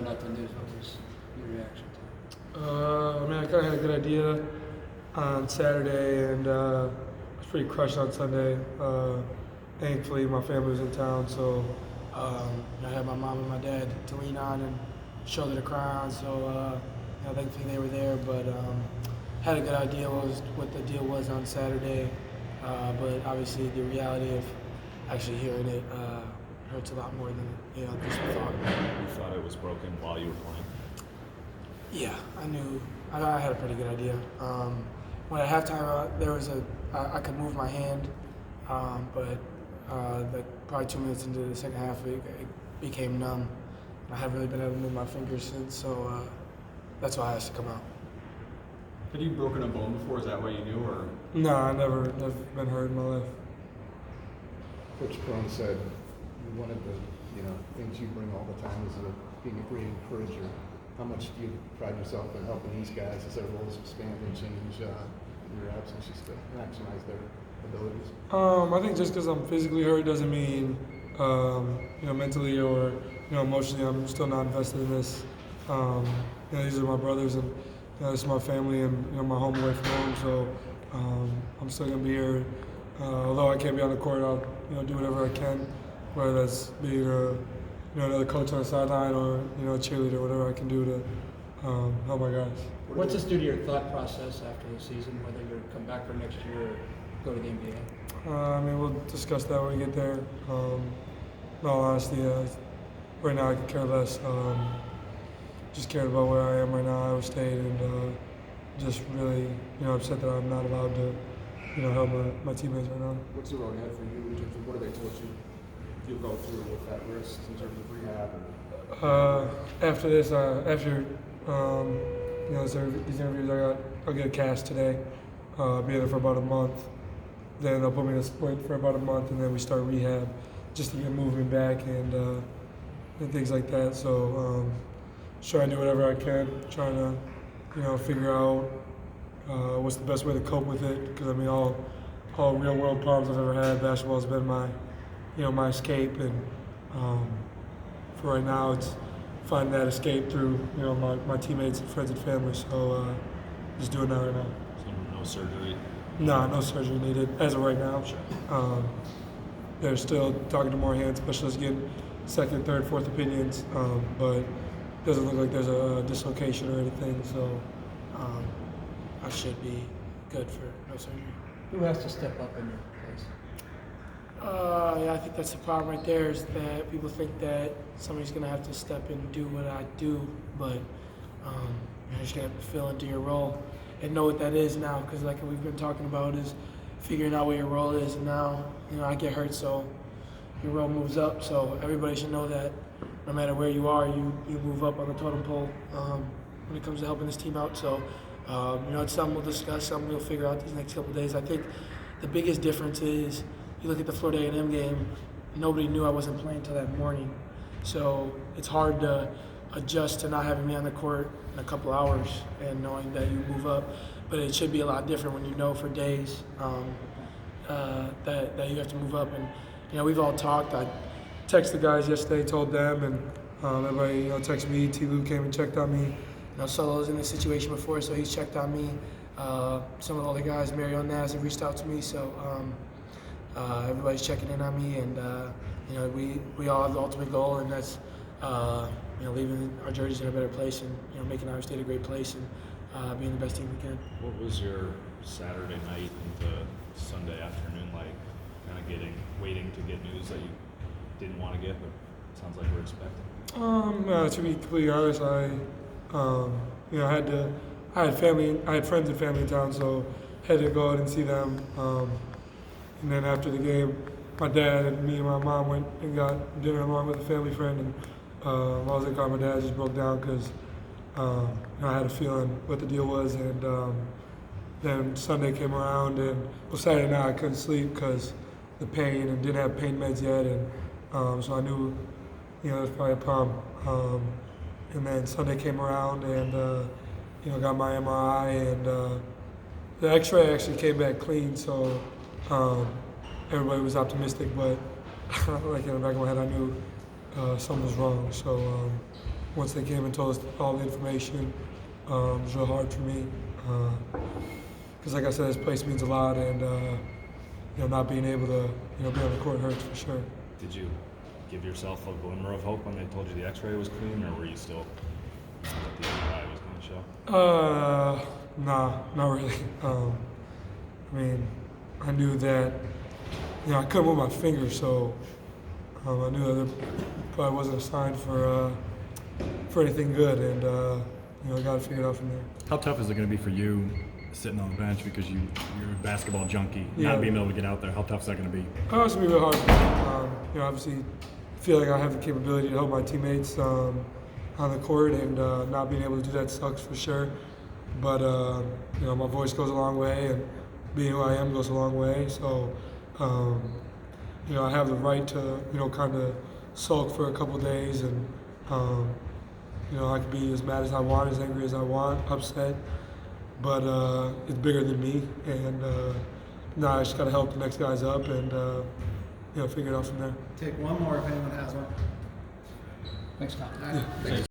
found out the news, what was your reaction to it? I mean, I kind of had a good idea on Saturday, and I was pretty crushed on Sunday. Thankfully, my family was in town, so I had my mom and my dad to lean on and shoulder to cry on. So thankfully they were there, but had a good idea what the deal was on Saturday. But obviously, the reality of actually hearing it hurts a lot more than just we thought. You thought it was broken while you were playing? Yeah, I knew. I had a pretty good idea. When at halftime, there was I could move my hand, but like probably 2 minutes into the second half, it became numb. I haven't really been able to move my fingers since, so that's why I has to come out. Had you broken a bone before? Is that why you knew, or? No, I never been hurt in my life. Coach Crone said one of the things you bring all the time is being a great encourager. How much do you pride yourself in helping these guys as their roles expand and change in your absence, just to maximize their abilities? I think just because I'm physically hurt doesn't mean mentally or emotionally I'm still not invested in this. These are my brothers and this is my family and my home away from home. So I'm still gonna be here. Although I can't be on the court, I'll do whatever I can, whether that's being another coach on the sideline or a cheerleader, whatever I can do to help my guys. What's this do to your thought process after the season, whether you come back for next year or go to the NBA? We'll discuss that when we get there. In all honesty, right now I could care less. Just cared about where I am right now, Iowa State, and just really upset that I'm not allowed to help my teammates right now. What's the road ahead for you in terms of what have they told you you'll go through with that wrist in terms of rehab? After this, these interviews, I'll get a cast today. Be there for about a month. Then they'll put me in a splint for about a month, and then we start rehab just to get movement back and things like that. So trying to do whatever I can, trying to figure out what's the best way to cope with it. Because all real world problems I've ever had, basketball's been my my escape, and for right now it's finding that escape through my teammates and friends and family. So just doing that right now. So no surgery? No surgery needed as of right now. They're still talking to more hand specialists, getting second, third, fourth opinions, but doesn't look like there's a dislocation or anything. So I should be good for no surgery. Who has to step up in your place? I think that's the problem right there, is that people think that somebody's going to have to step in and do what I do, but you're just going to have to fill into your role and know what that is now, because like we've been talking about is figuring out what your role is, and now I get hurt, so your role moves up, so everybody should know that no matter where you are, you move up on the totem pole when it comes to helping this team out. So it's something we'll discuss, something we'll figure out these next couple of days. I think the biggest difference is you look at the Florida A&M game, nobody knew I wasn't playing until that morning. So it's hard to adjust to not having me on the court in a couple hours and knowing that you move up. But it should be a lot different when you know for days that you have to move up. And we've all talked. I texted the guys yesterday, told them, and everybody texted me. T. Lou came and checked on me. Solo's in this situation before, so he's checked on me. Some of the other guys, Mario and Naz, have reached out to me. So everybody's checking in on me, and we all have the ultimate goal, and that's leaving our jerseys in a better place and making Iowa State a great place and being the best team we can. What was your Saturday night into Sunday afternoon like? Kind of waiting to get news that you didn't want to get, but it sounds like we're expecting. To be completely honest, I had friends and family in town, so had to go out and see them. And then after the game, my dad and me and my mom went and got dinner along with a family friend. And while I was in the car, my dad just broke down because I had a feeling what the deal was. And then Sunday came around, and Saturday night I couldn't sleep because the pain, and didn't have pain meds yet, and so I knew it was probably a problem. And then Sunday came around, and got my MRI, and the X-ray actually came back clean. So everybody was optimistic, but like in the back of my head, I knew something was wrong. So once they came and told us all the information, it was real hard for me. Because like I said, this place means a lot, and not being able to be on the court hurts for sure. Did you give yourself a glimmer of hope when they told you the X-ray was clean, or were you still what the MRI was going to show? Nah, not really. I mean, I knew that I couldn't move my fingers, so I knew that it probably wasn't a sign for anything good, and I got to figure it out from there. How tough is it going to be for you sitting on the bench because you're a basketball junkie, Yeah. not being able to get out there? How tough is that going to be? Oh, it's gonna be real hard. Obviously, feel like I have the capability to help my teammates on the court, and not being able to do that sucks for sure. But my voice goes a long way, and being who I am goes a long way. So, I have the right to kind of sulk for a couple of days, and I can be as mad as I want, as angry as I want, upset. But it's bigger than me, and I just got to help the next guys up and figure it out from there. Take one more if anyone has one. Thanks, Tom. All right.